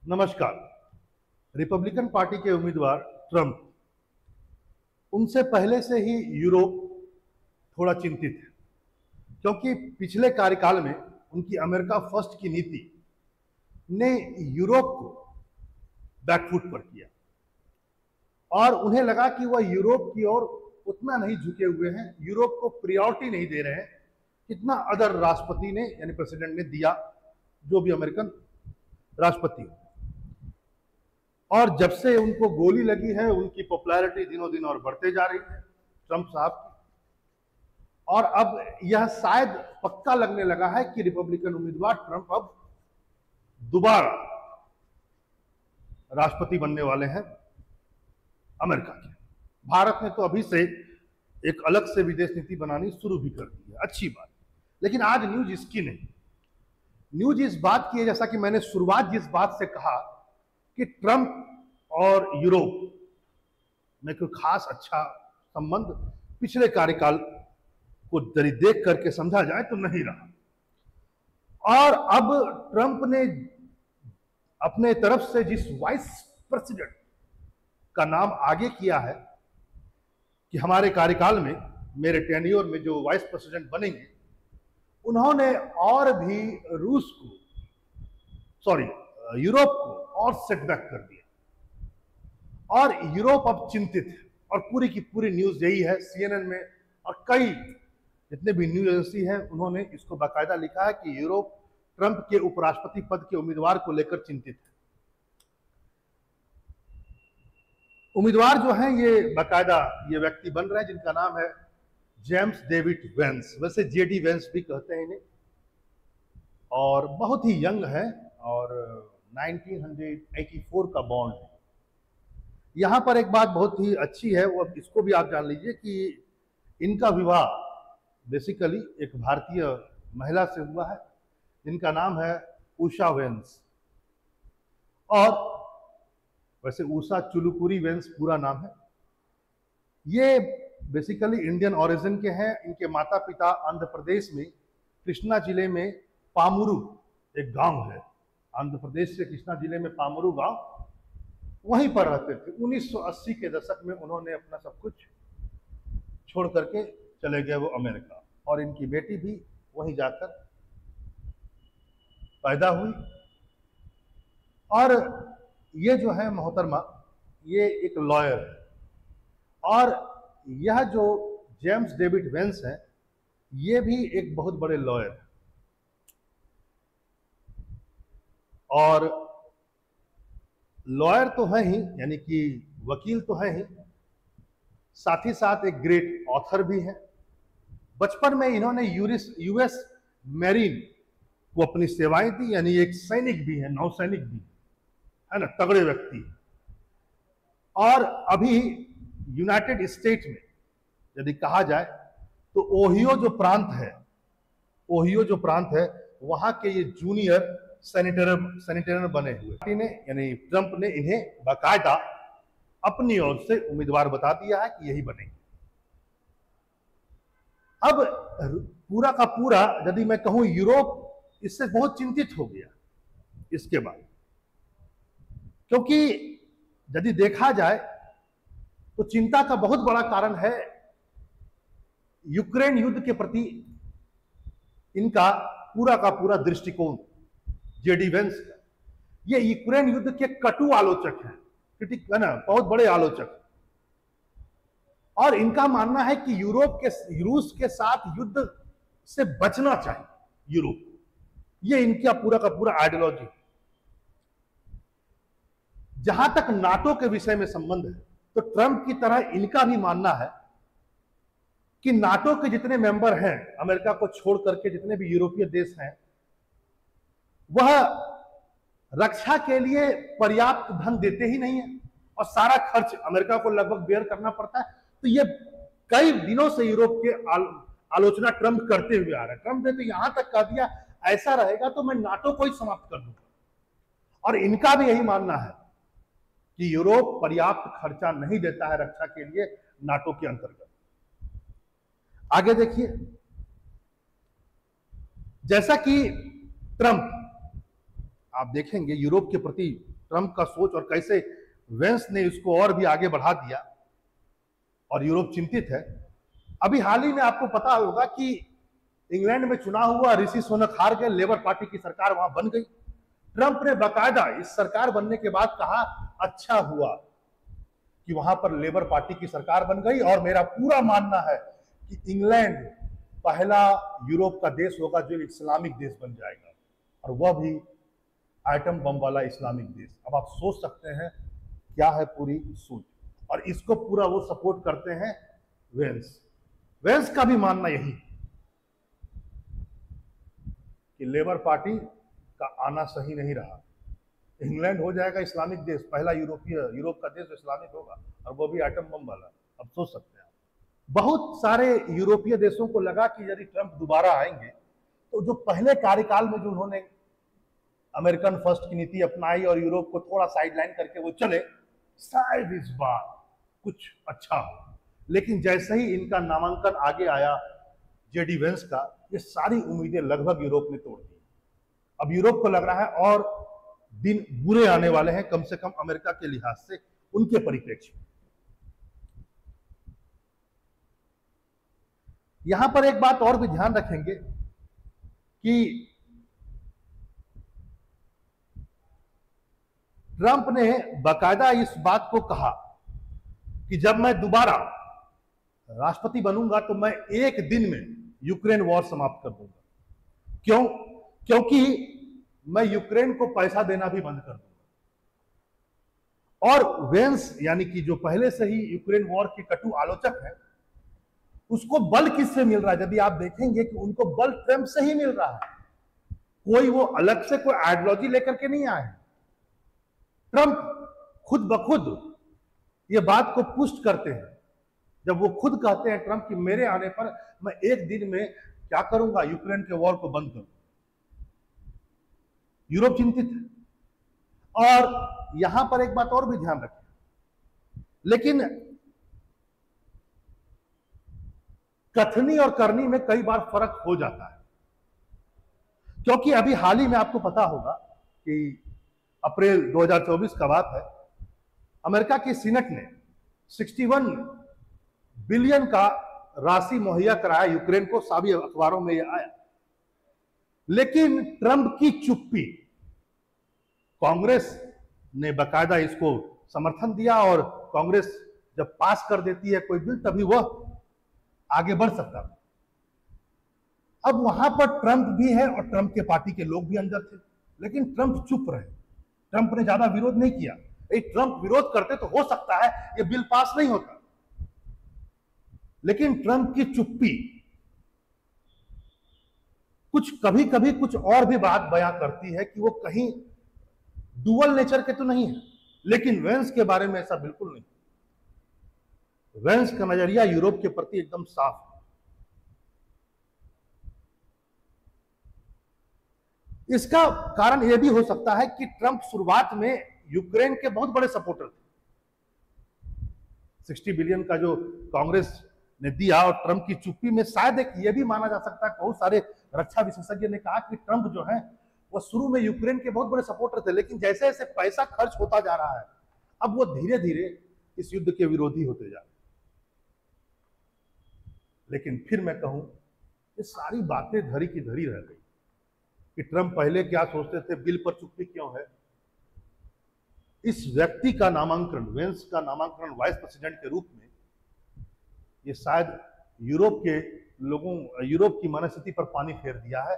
नमस्कार। Republican party के उम्मीदवार ट्रंप, उनसे पहले से ही यूरोप थोड़ा चिंतित है, क्योंकि पिछले कार्यकाल में उनकी अमेरिका फर्स्ट की नीति ने यूरोप को बैकफुट पर किया और उन्हें लगा कि वह यूरोप की ओर उतना नहीं झुके हुए हैं, यूरोप को प्रायोरिटी नहीं दे रहे हैं कितना अदर राष्ट्रपति ने यानी प्रेसिडेंट ने दिया, जो भी अमेरिकन राष्ट्रपति हो। और जब से उनको गोली लगी है, उनकी पॉपुलैरिटी दिनों दिन और बढ़ते जा रही है ट्रंप साहब की। और अब यह शायद पक्का लगने लगा है कि रिपब्लिकन उम्मीदवार ट्रंप अब दोबारा राष्ट्रपति बनने वाले हैं अमेरिका के। भारत ने तो अभी से एक अलग से विदेश नीति बनानी शुरू भी कर दी है, अच्छी बात। लेकिन आज न्यूज इसकी नहीं, न्यूज इस बात की है, जैसा कि मैंने शुरुआत जिस बात से कहा कि ट्रंप और यूरोप में कोई खास अच्छा संबंध पिछले कार्यकाल को यदि देख करके समझा जाए तो नहीं रहा। और अब ट्रंप ने अपने तरफ से जिस वाइस प्रेसिडेंट का नाम आगे किया है कि हमारे कार्यकाल में, मेरे टेन्योर में जो वाइस प्रेसिडेंट बनेंगे, उन्होंने और भी यूरोप को और सेटबैक कर दिया और यूरोप अब चिंतित है। और पूरी की पूरी न्यूज यही है, CNN में और कई जितने भी न्यूज एजेंसी हैं उन्होंने इसको बाकायदा लिखा है कि यूरोप ट्रंप के उपराष्ट्रपति पद के उम्मीदवार को लेकर चिंतित है। उम्मीदवार जो हैं ये बाकायदा ये व्यक्ति बन रहे हैं जिनका नाम है जेम्स डेविड वेंस, वैसे JD वेंस भी कहते हैं इन्हें, और बहुत ही यंग है और 1984 का बॉर्न है। यहां पर एक बात बहुत ही अच्छी है, वो इसको भी आप जान लीजिए कि इनका विवाह बेसिकली एक भारतीय महिला से हुआ है जिनका नाम है उषा वेंस, और वैसे उषा चुलुपुरी वेंस पूरा नाम है। ये बेसिकली इंडियन ओरिजिन के हैं। इनके माता पिता आंध्र प्रदेश में कृष्णा जिले में पामुरू एक गांव है, आंध्र प्रदेश से कृष्णा जिले में पामुरू गांव, वहीं पर रहते थे। 1980 के दशक में उन्होंने अपना सब कुछ छोड़ करके चले गए वो अमेरिका, और इनकी बेटी भी वहीं जाकर पैदा हुई। और ये जो है मोहतरमा, ये एक लॉयर है, और यह जो जेम्स डेविड वेंस है ये भी एक बहुत बड़े लॉयर है, और लॉयर तो है ही, यानी कि वकील तो है ही, साथ ही साथ एक ग्रेट ऑथर भी है। बचपन में इन्होंने US मैरीन को अपनी सेवाएं दी, यानी एक सैनिक भी है, नौसैनिक भी है ना, तगड़े व्यक्ति। और अभी यूनाइटेड स्टेट में यदि कहा जाए तो ओहियो जो प्रांत है वहां के ये जूनियर सेनेटर बने हुए ने, यानी ट्रंप ने इन्हें बाकायदा अपनी ओर से उम्मीदवार बता दिया है कि यही बनेंगे। अब पूरा का पूरा यदि मैं कहूं, यूरोप इससे बहुत चिंतित हो गया इसके बाद, क्योंकि यदि देखा जाए तो चिंता का बहुत बड़ा कारण है यूक्रेन युद्ध के प्रति इनका पूरा का पूरा दृष्टिकोण। JD वेंस का ये यूक्रेन युद्ध के कटु आलोचक हैं, क्रिटिक है ना, बहुत बड़े आलोचक, और इनका मानना है कि रूस के साथ युद्ध से बचना चाहिए यूरोप, ये इनका पूरा का पूरा आइडियोलॉजी। जहां तक नाटो के विषय में संबंध है तो ट्रंप की तरह इनका भी मानना है कि नाटो के जितने मेंबर हैं, अमेरिका को छोड़ करके जितने भी यूरोपीय देश हैं, वह रक्षा के लिए पर्याप्त धन देते ही नहीं है और सारा खर्च अमेरिका को लगभग बेयर करना पड़ता है। तो ये कई दिनों से यूरोप के आलोचना ट्रंप करते हुए आ रहे हैं। ट्रंप ने तो यहां तक कह दिया ऐसा रहेगा तो मैं नाटो को ही समाप्त कर दूंगा, और इनका भी यही मानना है कि यूरोप पर्याप्त खर्चा नहीं देता है रक्षा के लिए नाटो के अंतर्गत। आगे देखिए, जैसा कि ट्रंप, आप देखेंगे यूरोप के प्रति ट्रंप का सोच और कैसे वेंस ने इसको और भी आगे बढ़ा दिया और यूरोप चिंतित है। अभी हाल ही में आपको पता होगा कि इंग्लैंड में चुनाव हुआ, ऋषि सुनक हार गए, लेबर पार्टी की सरकार वहां बन गई। ट्रंप ने बाकायदा इस सरकार बनने के बाद कहा अच्छा हुआ कि वहां पर लेबर पार्टी की सरकार बन गई, और मेरा पूरा मानना है कि इंग्लैंड पहला यूरोप का देश होगा जो इस्लामिक देश बन जाएगा, और वह भी एटम बम वाला इस्लामिक देश। अब आप सोच सकते हैं क्या है पूरी सोच, और इसको पूरा वो सपोर्ट करते हैं वेंस। वेंस का भी मानना यही है कि लेबर पार्टी का आना सही नहीं रहा, इंग्लैंड हो जाएगा इस्लामिक देश, पहला यूरोप का देश इस्लामिक होगा, और वो भी एटम बम वाला। अब सोच सकते हैं बहुत सारे यूरोपीय देशों को लगा कि यदि ट्रंप दोबारा आएंगे तो जो पहले कार्यकाल में जो उन्होंने अमेरिकन फर्स्ट की नीति अपनाई और यूरोप को थोड़ा साइडलाइन करके वो चले, शायद इस बार कुछ अच्छा हो। लेकिन जैसे ही इनका नामांकन आगे आया जेडी वेंस का, ये सारी उम्मीदें लगभग यूरोप ने तोड़ दी। अब यूरोप को लग रहा है और दिन बुरे आने वाले हैं, कम से कम अमेरिका के लिहाज से, उनके परिप्रेक्ष्य में। यहां पर एक बात और भी ध्यान रखेंगे कि ट्रंप ने बाकायदा इस बात को कहा कि जब मैं दोबारा राष्ट्रपति बनूंगा तो मैं एक दिन में यूक्रेन वॉर समाप्त कर दूंगा। क्यों? क्योंकि मैं यूक्रेन को पैसा देना भी बंद कर दूंगा। और वेंस यानी कि जो पहले से ही यूक्रेन वॉर के कटु आलोचक है, उसको बल किससे मिल रहा है? यदि आप देखेंगे कि उनको बल ट्रंप से ही मिल रहा है, कोई वो अलग से कोई आइडियोलॉजी लेकर के नहीं आए। ट्रंप खुद ब खुद ये बात को पुष्ट करते हैं जब वो खुद कहते हैं ट्रंप कि मेरे आने पर मैं एक दिन में क्या करूंगा, यूक्रेन के वॉर को बंद करूं। यूरोप चिंतित है। और यहां पर एक बात और भी ध्यान रखें, लेकिन कथनी और करनी में कई बार फर्क हो जाता है, क्योंकि अभी हाल ही में आपको पता होगा कि अप्रैल 2024 का बात है, अमेरिका की सीनेट ने 61 बिलियन का राशि मुहैया कराया यूक्रेन को। सभी अखबारों में यह आया, लेकिन ट्रंप की चुप्पी, कांग्रेस ने बाकायदा इसको समर्थन दिया, और कांग्रेस जब पास कर देती है कोई बिल तभी वह आगे बढ़ सकता था। अब वहां पर ट्रंप भी है और ट्रंप के पार्टी के लोग भी अंदर थे, लेकिन ट्रंप चुप रहे। ट्रंप ने ज्यादा विरोध नहीं किया। ट्रंप विरोध करते तो हो सकता है ये बिल पास नहीं होता, लेकिन ट्रंप की चुप्पी कुछ कभी कभी कुछ और भी बात बयां करती है कि वो कहीं डुअल नेचर के तो नहीं है। लेकिन वेंस के बारे में ऐसा बिल्कुल नहीं। वेंस का नजरिया यूरोप के प्रति एकदम साफ है। इसका कारण यह भी हो सकता है कि ट्रंप शुरुआत में यूक्रेन के बहुत बड़े सपोर्टर थे। 60 बिलियन का जो कांग्रेस ने दिया और ट्रंप की चुप्पी में शायद एक यह भी माना जा सकता है, बहुत सारे रक्षा विशेषज्ञ ने कहा कि ट्रंप जो है वो शुरू में यूक्रेन के बहुत बड़े सपोर्टर थे, लेकिन जैसे जैसे पैसा खर्च होता जा रहा है अब वो धीरे धीरे इस युद्ध के विरोधी होते जा रहे हैं। लेकिन फिर मैं कहूं, ये सारी बातें धरी की धरी रह गई कि ट्रंप पहले क्या सोचते थे, बिल पर चुप्पी क्यों है। इस व्यक्ति का नामांकन, वेंस का नामांकन वाइस प्रेसिडेंट के रूप में, ये शायद यूरोप के लोगों, यूरोप की मनस्थिति पर पानी फेर दिया है,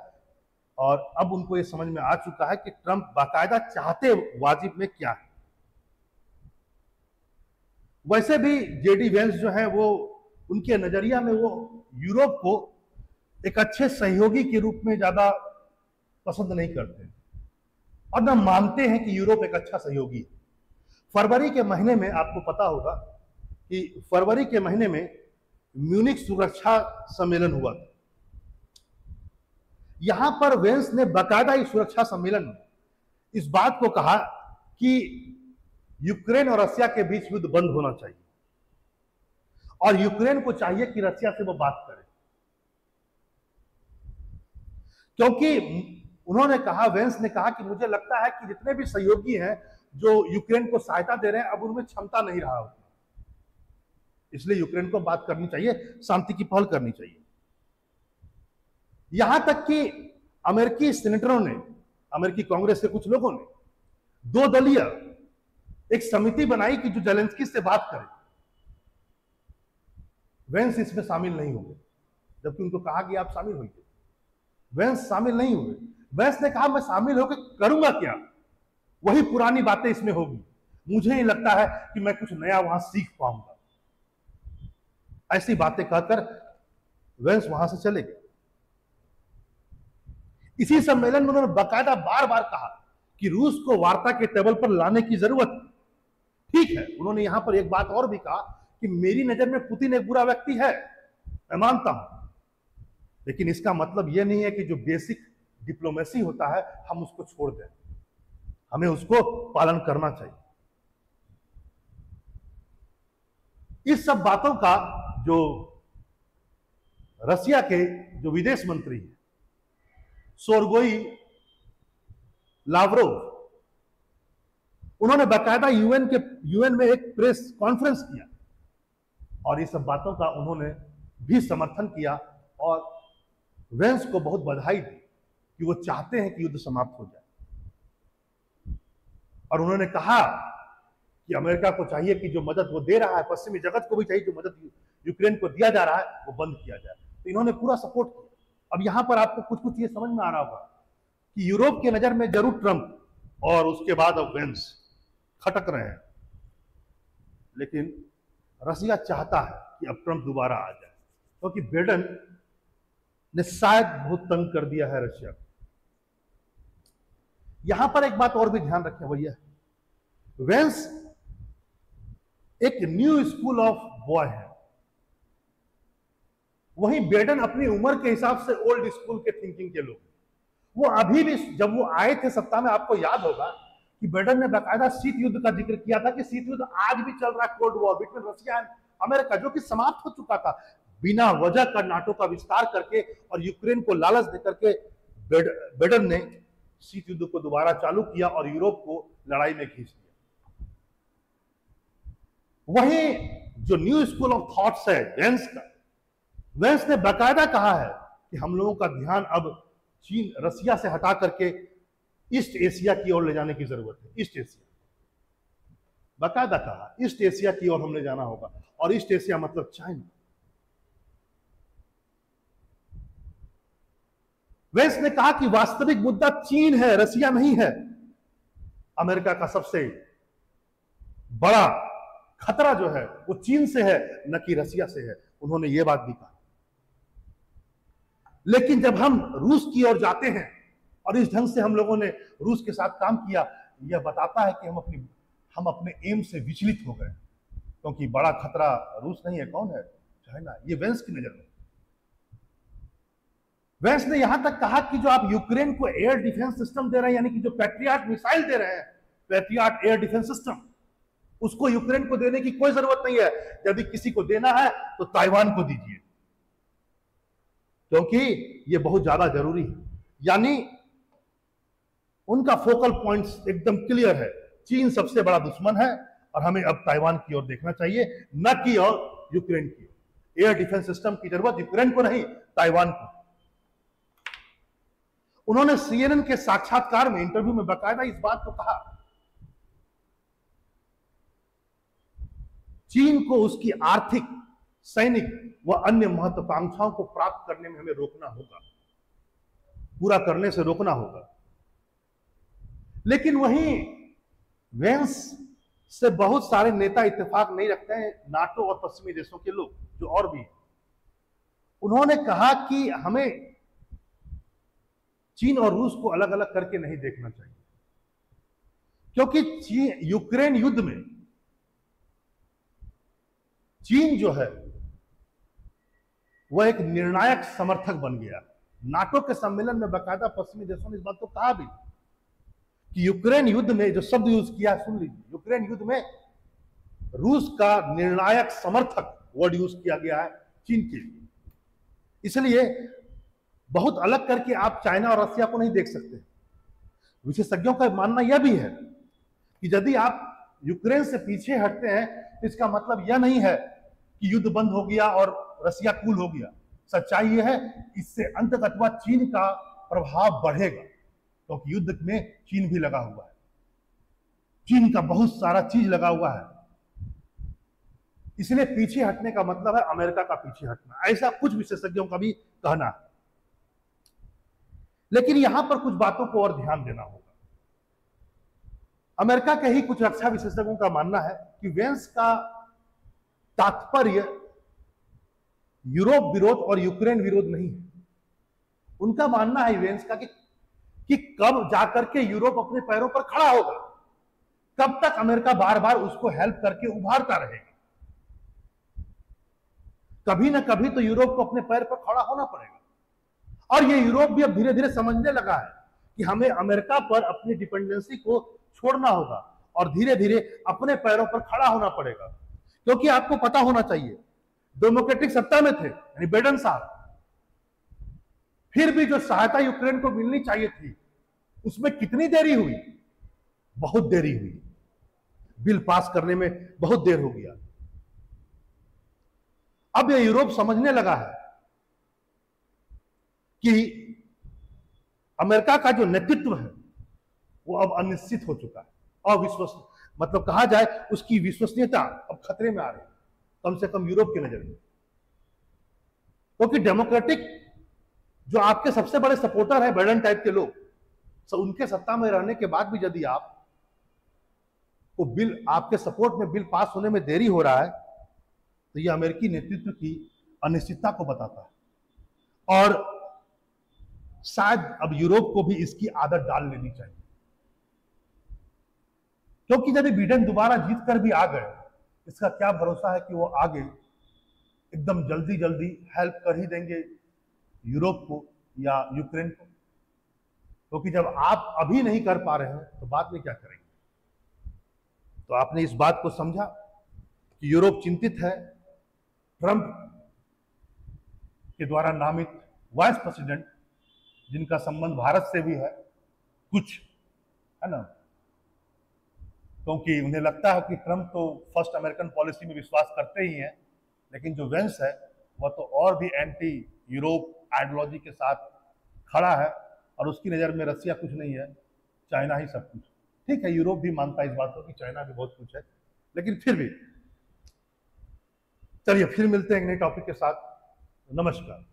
और अब उनको ये समझ में आ चुका है कि ट्रंप बाकायदा चाहते वाजिब में क्या है। वैसे भी जेडी वेंस जो है वो, उनके नजरिया में वो यूरोप को एक अच्छे सहयोगी के रूप में ज्यादा पसंद नहीं करते, और न मानते हैं कि यूरोप एक अच्छा सहयोगी है। फरवरी के महीने में आपको पता होगा कि फरवरी के महीने में म्यूनिक सुरक्षा सम्मेलन हुआ था। यहां पर वेंस ने बाकायदा इस सुरक्षा सम्मेलन में इस बात को कहा कि यूक्रेन और रशिया के बीच युद्ध बंद होना चाहिए, और यूक्रेन को चाहिए कि रशिया से वो बात करे, क्योंकि उन्होंने कहा, वेंस ने कहा कि मुझे लगता है कि जितने भी सहयोगी हैं जो यूक्रेन को सहायता दे रहे हैं अब उनमें क्षमता नहीं रहा होती, इसलिए यूक्रेन को बात करनी चाहिए, शांति की पहल करनी चाहिए। यहां तक कि अमेरिकी सेनेटरों ने, अमेरिकी कांग्रेस के कुछ लोगों ने 2 दलीय एक समिति बनाई कि जो जेलेंस्की से बात करे। वेंस इसमें शामिल नहीं हुए, जबकि उनको कहा कि आप शामिल होइए। वेंस शामिल नहीं हुए। वेंस ने कहा मैं शामिल होकर करूंगा क्या, वही पुरानी बातें इसमें होगी, मुझे नहीं लगता है कि मैं कुछ नया वहां सीख पाऊंगा। ऐसी बातें कहकर वेंस वहां से चले गए। इसी सम्मेलन में उन्होंने बाकायदा बार बार कहा कि रूस को वार्ता के टेबल पर लाने की जरूरत है। ठीक है, उन्होंने यहां पर एक बात और भी कहा कि मेरी नजर में पुतिन एक बुरा व्यक्ति है, मैं मानता हूं, लेकिन इसका मतलब यह नहीं है कि जो बेसिक डिप्लोमेसी होता है हम उसको छोड़ दें, हमें उसको पालन करना चाहिए। इस सब बातों का जो रसिया के जो विदेश मंत्री हैं सोरगोई लावरोव, उन्होंने बाकायदा यूएन में एक प्रेस कॉन्फ्रेंस किया और इस सब बातों का उन्होंने भी समर्थन किया और वेंस को बहुत बधाई दी कि वो चाहते हैं कि युद्ध समाप्त हो जाए। और उन्होंने कहा कि अमेरिका को चाहिए कि जो मदद वो दे रहा है, पश्चिमी जगत को भी चाहिए जो मदद यूक्रेन को दिया जा रहा है वो बंद किया जाए। तो इन्होंने पूरा सपोर्ट किया। अब यहां पर आपको कुछ कुछ ये समझ में आ रहा होगा कि यूरोप के नजर में जरूर ट्रंप और उसके बाद अब वेंस खटक रहे हैं, लेकिन रसिया चाहता है कि अब ट्रंप दोबारा आ जाए, क्योंकि बाइडेन ने शायद बहुत तंग कर दिया है रशिया को। यहां पर एक बात और भी ध्यान रखें, भैया, वेंस एक न्यू स्कूल ऑफ बॉय है, वहीं बाइडेन अपनी उम्र के हिसाब से ओल्ड स्कूल के थिंकिंग के लोग। वो अभी भी, जब वो आए थे सत्ता में, आपको याद होगा कि बाइडेन ने बाकायदा शीत युद्ध का जिक्र किया था कि शीत युद्ध आज भी चल रहा है, cold war between Russia and America, जो कि समाप्त हो चुका था। बिना वजह का नाटो का विस्तार करके और यूक्रेन को लालच देकर के बाइडेन ने शीत युद्ध को दोबारा चालू किया और यूरोप को लड़ाई में खींच दिया। वहीं जो न्यू स्कूल ऑफ थॉट्स है वेंस का, वेंस ने बाकायदा कहा है कि हम लोगों का ध्यान अब चीन, रसिया से हटा करके ईस्ट एशिया की ओर ले जाने की जरूरत है। ईस्ट एशिया, बाकायदा कहा ईस्ट एशिया की ओर हमने जाना होगा, और ईस्ट एशिया मतलब चाइना। वेंस ने कहा कि वास्तविक मुद्दा चीन है, रसिया नहीं है। अमेरिका का सबसे बड़ा खतरा जो है वो चीन से है, न कि रसिया से है। उन्होंने ये बात भी कहा। लेकिन जब हम रूस की ओर जाते हैं और इस ढंग से हम लोगों ने रूस के साथ काम किया, यह बताता है कि हम अपने एम से विचलित हो गए, क्योंकि बड़ा खतरा रूस नहीं है, कौन है? चाइना। ये वेंस की नजर में। वेंस ने यहां तक कहा कि जो आप यूक्रेन को एयर डिफेंस सिस्टम दे रहे हैं, यानी कि जो पैट्रियट मिसाइल दे रहे हैं, पैट्रियट एयर डिफेंस सिस्टम, उसको यूक्रेन को देने की कोई जरूरत नहीं है। यदि किसी को देना है तो ताइवान को दीजिए, क्योंकि ये बहुत ज्यादा जरूरी है। यानी उनका फोकल पॉइंट्स एकदम क्लियर है, चीन सबसे बड़ा दुश्मन है और हमें अब ताइवान की ओर देखना चाहिए, न कि और यूक्रेन की ओर। एयर डिफेंस सिस्टम की जरूरत यूक्रेन को नहीं, ताइवान को। उन्होंने सीएनएन के साक्षात्कार में, इंटरव्यू में बाकायदा इस बात को कहा, चीन को उसकी आर्थिक, सैनिक व अन्य महत्वाकांक्षाओं को प्राप्त करने में हमें रोकना होगा, पूरा करने से रोकना होगा। लेकिन वहीं वेंस से बहुत सारे नेता इत्तेफाक नहीं रखते हैं, नाटो और पश्चिमी देशों के लोग जो और भी हैं। उन्होंने कहा कि हमें चीन और रूस को अलग अलग करके नहीं देखना चाहिए, क्योंकि यूक्रेन युद्ध में चीन जो है वह एक निर्णायक समर्थक बन गया। नाटो के सम्मेलन में बाकायदा पश्चिमी देशों ने इस बात को कहा भी कि यूक्रेन युद्ध में, जो शब्द यूज किया, सुन लीजिए, यूक्रेन युद्ध में रूस का निर्णायक समर्थक वर्ड यूज किया गया है चीन के लिए। इसलिए बहुत अलग करके आप चाइना और रसिया को नहीं देख सकते। विशेषज्ञों का मानना यह भी है कि यदि आप यूक्रेन से पीछे हटते हैं तो इसका मतलब यह नहीं है कि युद्ध बंद हो गया और रसिया कूल हो गया। सच्चाई यह है, इससे अंततः चीन का प्रभाव बढ़ेगा, क्योंकि तो युद्ध में चीन भी लगा हुआ है, चीन का बहुत सारा चीज लगा हुआ है। इसलिए पीछे हटने का मतलब है अमेरिका का पीछे हटना, ऐसा कुछ विशेषज्ञों का भी कहना है। लेकिन यहां पर कुछ बातों को और ध्यान देना होगा। अमेरिका के ही कुछ रक्षा विशेषज्ञों का मानना है कि वेंस का तात्पर्य यूरोप विरोध और यूक्रेन विरोध नहीं है। उनका मानना है वेंस का कि कब जाकर के यूरोप अपने पैरों पर खड़ा होगा, कब तक अमेरिका बार बार उसको हेल्प करके उभारता रहेगा। कभी ना कभी तो यूरोप को अपने पैर पर खड़ा होना पड़ेगा, और ये यूरोप भी अब धीरे धीरे समझने लगा है कि हमें अमेरिका पर अपनी डिपेंडेंसी को छोड़ना होगा और धीरे धीरे अपने पैरों पर खड़ा होना पड़ेगा। क्योंकि आपको पता होना चाहिए, डेमोक्रेटिक सत्ता में थे यानी बाइडेन साहब, फिर भी जो सहायता यूक्रेन को मिलनी चाहिए थी उसमें कितनी देरी हुई? बहुत देरी हुई। बिल पास करने में बहुत देर हो गया। अब यह यूरोप समझने लगा है कि अमेरिका का जो नेतृत्व है वो अब अनिश्चित हो चुका है, अविश्वस मतलब कहा जाए उसकी विश्वसनीयता अब खतरे में आ रही है, कम से कम यूरोप की नजर में। क्योंकि डेमोक्रेटिक जो आपके सबसे बड़े सपोर्टर है बाइडेन टाइप के लोग, तो उनके सत्ता में रहने के बाद भी यदि आप वो बिल आपके सपोर्ट में बिल पास होने में देरी हो रहा है तो यह अमेरिकी नेतृत्व की अनिश्चितता को बताता है। और शायद अब यूरोप को भी इसकी आदत डाल लेनी चाहिए, क्योंकि यदि बाइडेन दोबारा जीत कर भी आ गए, इसका क्या भरोसा है कि वो आगे एकदम जल्दी जल्दी हेल्प कर ही देंगे यूरोप को या यूक्रेन को। क्योंकि जब आप अभी नहीं कर पा रहे हैं तो बाद में क्या करेंगे। तो आपने इस बात को समझा कि यूरोप चिंतित है। ट्रंप के द्वारा नामित वाइस प्रेसिडेंट, जिनका संबंध भारत से भी है कुछ, है ना, क्योंकि उन्हें लगता है कि ट्रंप तो फर्स्ट अमेरिकन पॉलिसी में विश्वास करते ही हैं, लेकिन जो वेंस है वह तो और भी एंटी यूरोप आइडियोलॉजी के साथ खड़ा है, और उसकी नज़र में रसिया कुछ नहीं है, चाइना ही सब कुछ। ठीक है, यूरोप भी मानता है इस बात को कि चाइना भी बहुत कुछ है, लेकिन फिर भी चलिए फिर मिलते हैं एक नए टॉपिक के साथ। नमस्कार।